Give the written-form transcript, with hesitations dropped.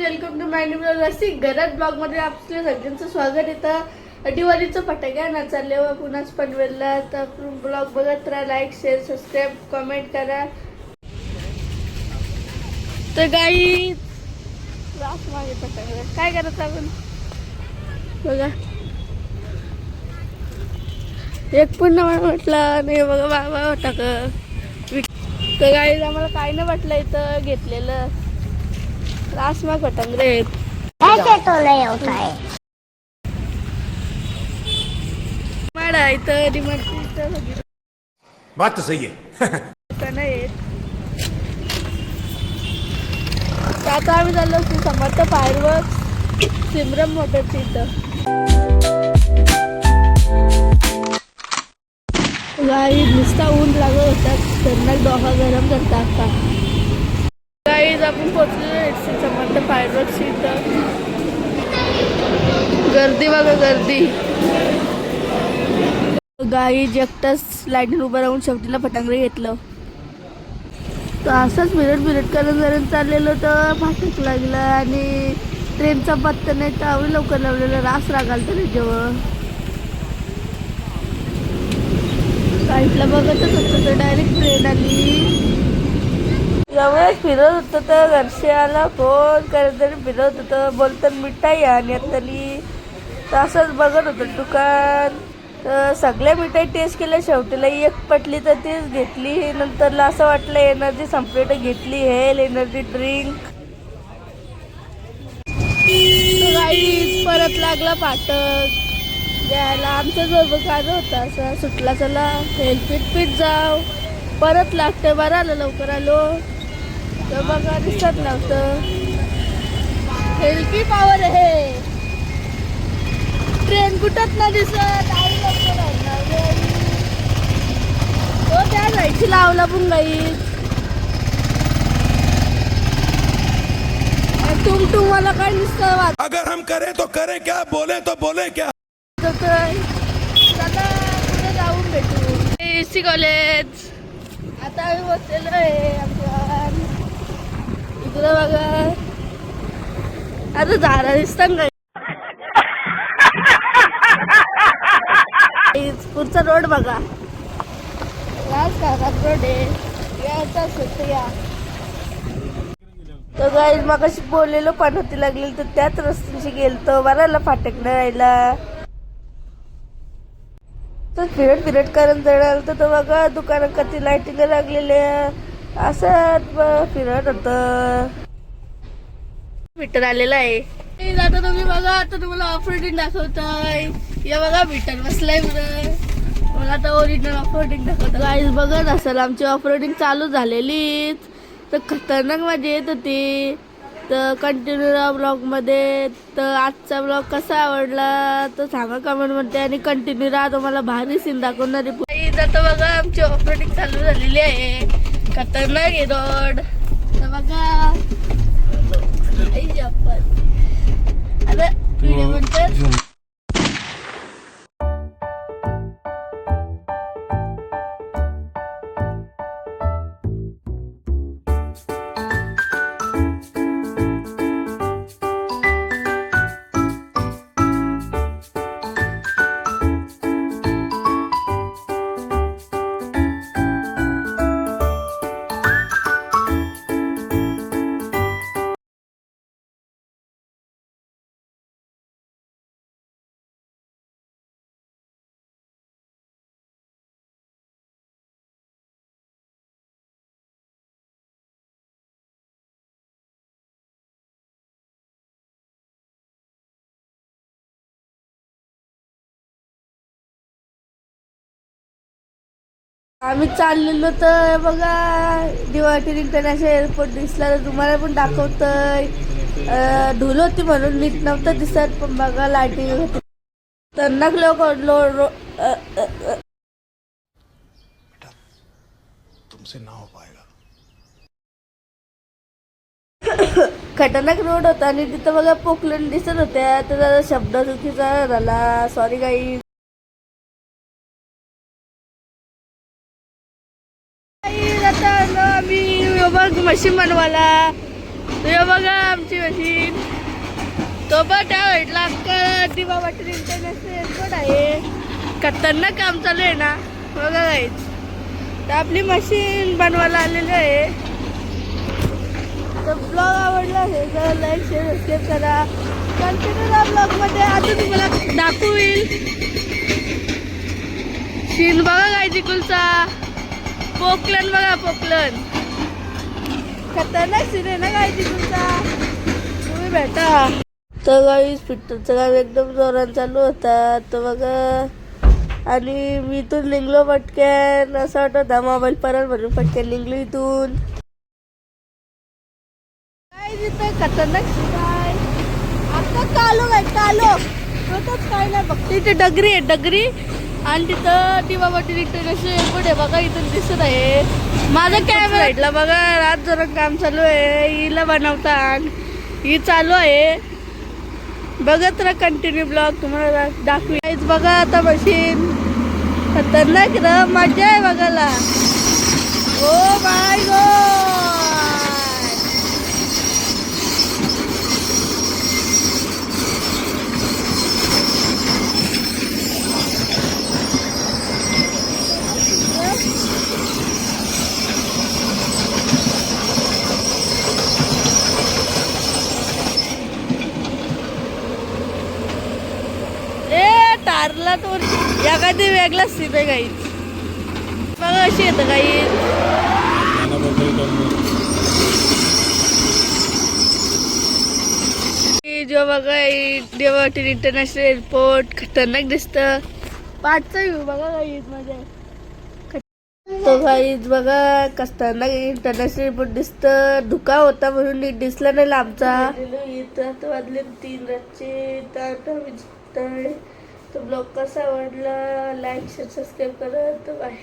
Welcome to my new blog. रसिक घरात blog मध्ये आपल्या सगळ्यांचं स्वागत. येतं दिवाळीचं फटाक्या ना चालले व पुन्हाच पनवेलला. तर ब्लॉग बघत राहा, लाईक शेअर सबस्क्राईब कमेंट करा. तर गाई रास मागे फटाक्या काय करत आपण बघा. एक पुन्हा म्हटलं नाही बघा बाबा फटाक. तर गाई आम्हाला काय नाही वाटलं इथं घेतलेलं रासमा फटांगरे आहेत. ऐसे तो नहीं होता है. माडा इथं डिमांड बात तो सही है. नाही. आता आम्ही चाललो की समर्थ फायरवर्क्स सिमरन मोटरची इथं. गाई नुसता ऊन लागत होता, त्यांना डोका गरम करता आता. गाईज आपण पोहोचलो समर्थ फायरवर्क्स इथं. गर्दी बघा गर्दी. गाई एकटाच लाईनीत उभं राहून शेवटीला फटांगरे घेतलं. तर असंच मिरट करत चाललेलं तर फाटक लागला आणि ट्रेनचा पत्ता नाही तर आवडी लवकर लावलेलं रास रागाल तर जेव्हा साईडला बघतच होतं तर डायरेक्ट ट्रेन आली. एवढंच फिरत होतं तर घरच्याला फोन करत तरी फिरत होतं, बोलतात मिठाई आणि तरी तर असंच बघत होतं दुकान. तर सगळ्या मिठाई टेस्ट केल्या, शेवटीला एक पटली तर तीच घेतली. नंतरला असं वाटलं एनर्जी संपली तर घेतली हेल एनर्जी ड्रिंक. गाईच परत लागला फाटक द्यायला. आमचा जो दुकान होता असं सुटला, चला हेल्पीट पीठ जाव परत लागतं. बरं आलं लवकर आलो तर बघा दिसत नव्हतं. हेल्पी पॉवर आहे, ट्रेन कुठंच ना दिसत. आई लवकर तो त्या जायची लावला पण गाई. तुम मला काय दिसतं वाट. अगर हम करें तो करें क्या, बोले तो बोले क्या. चला पुढे जाऊन भेटू. एसी कॉलेज आता आम्ही बसलेलो आहे आमच्या इकडं बघा. आता झाडा दिसतात का. पुढचा रोड बघा, रोड आहे याचा या. तर गाईज मगाशी बोललेलो पण होती लागली तर त्याच रस्त्याशी गेलतो. बराला फाटक नाही राहिला तर फिरट करत जळाल तर बघा दुकानात कधी लाईटिंग लागलेल्या असं फिरत होत. मीटर आलेला आहे. आता तुम्ही बघा, आता तुम्हाला ऑफ रोडिंग दाखवताय. या बघा मीटर बसलाय बरं. मला आता ओरिजिनल ऑफ रोडिंग दाखवत. गाईज बघत असेल आमची ऑफ रोडिंग चालू झालेलीच तर खतरनाक मजा येत होती. तर कंटिन्यू राहा ब्लॉगमध्ये. तर आजचा ब्लॉग कसा आवडला तर सांगा कमेंटमध्ये आणि कंटिन्यू राहा, तुम्हाला भारी सीन दाखवणारी. आता बघा आमची ऑफ रोडिंग चालू झालेली आहे. खतरनाक आहे रोड. तर बघा आता व्हिडिओ म्हणतात. आम्ही चाललेलो तर बघा दिवाळी इंटरनॅशनल एअरपोर्ट दिसला तर तुम्हाला पण दाखवतोय. धूल होती म्हणून नीट नव्हतं दिसत, पण बघा लाईटिंग होती. खतरनाक तुमसे ना हो पाएगा. खतरनाक रोड होता आणि तिथं बघा पोकलन दिसत होत्या. तर जरा शब्द चुकीचा झाला, सॉरी गाई. आता आम्ही मशीन बनवायला हे बघा आमची मशीन. तो पण त्या भेटला दिवा वाटेल इंटरनॅशनल एअरपोर्ट आहे. खतरनाक काम चालू आहे ना बघा गाईज. तर आपली मशीन बनवायला आलेली आहे. तर ब्लॉग आवडला असेल तर लाईक शेअर सबस्क्राईब करा. कंटिन्यू ब्लॉगमध्ये आता तुम्हाला दाखवेल सीन बघा काय चिकुलचा. पोकलन बघा पोकलन. खतरनाक सीन आहे ना काय चिकुलचा. तुम्ही भेटा. तर गाईस पिक्चरचं काम एकदम जोरात चालू होता. तर बघा आणि मी इथून निघलो पटकन. असं वाटत होता मोबाईल परत म्हणून पटकन निघलो इथून. काय तिथं खतरनाक सीन आहे. आता कालो काय कालो होतच काय नाही. फक्त इथे डगरी आहे डगरी. आणि तिथं दिवा वाटेल इंटरनॅशनल एअरपोर्ट आहे बघा इथून दिसत आहे. माझा कॅमेरा भेटला बघा. रात जरा काम चालू आहे. हिला बनवतात ही चालू आहे. बघत राहा कंटिन्यू ब्लॉग तुम्हाला दाखवी. बघा आता मशीन खतरनाक र मजा आहे बघायला. Oh my God. टारला तो एखादी वेगळाच सीन आहे काही. बघा अशी येतं काही. जो बघा दिवा वाटेल इंटरनॅशनल एअरपोर्ट खतरनाक दिसतं. पाठचा व्ह्यू बघा गाईज मजा. तो गाईज बघा खतरनाक इंटरनॅशनल एअरपोर्ट दिसतं. धुका होता म्हणून नीट दिसला नाही लांबचा. इथं वाजले 3 रातचे. तर ब्लॉग कसा आवडला लाईक शेअर सबस्क्राईब करा. तर बाय.